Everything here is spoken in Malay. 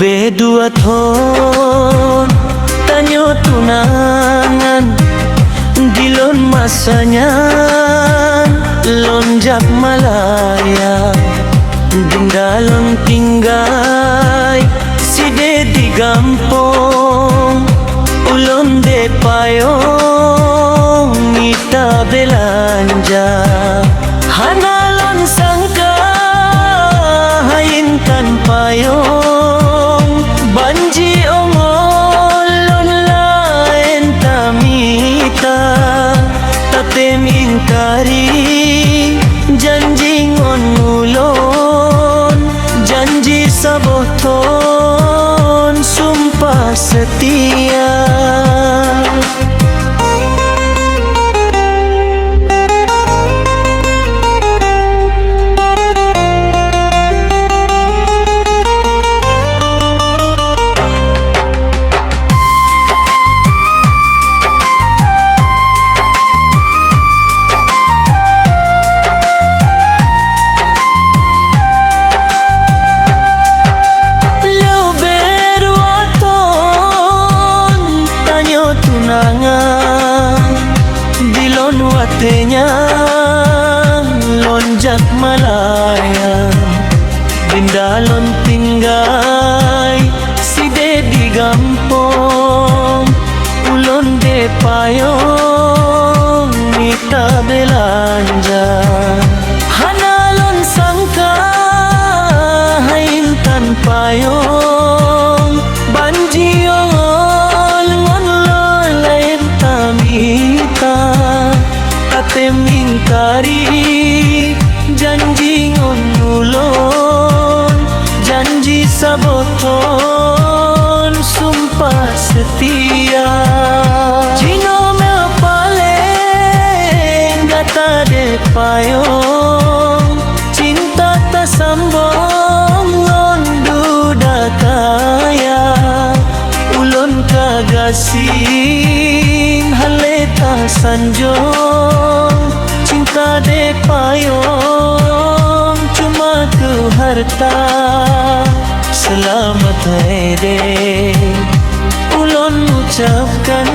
Lobe dua thon tanyo tunangan dilon masanya lonjak malaya dindalon tinggai side di gampong ulon de payong ngita belanja hanalon sangka haintan payong banji ongolon lain tamita tatem ingkari janji ngonulon janji saboton sumpah setia. Dilon watenya lonjak malaya bindalon tinggai side di gampong ulon de payong mita belanja hanalon sangka haintan payong banji tatem ingkari janji ngonulon janji saboton sumpah setia jino mel paling gata de payong cinta tak sambong ngondu dataya ulon kagasing haleta sanjong cinta de payong cuma ke harta selamat hai de ulon ucapkan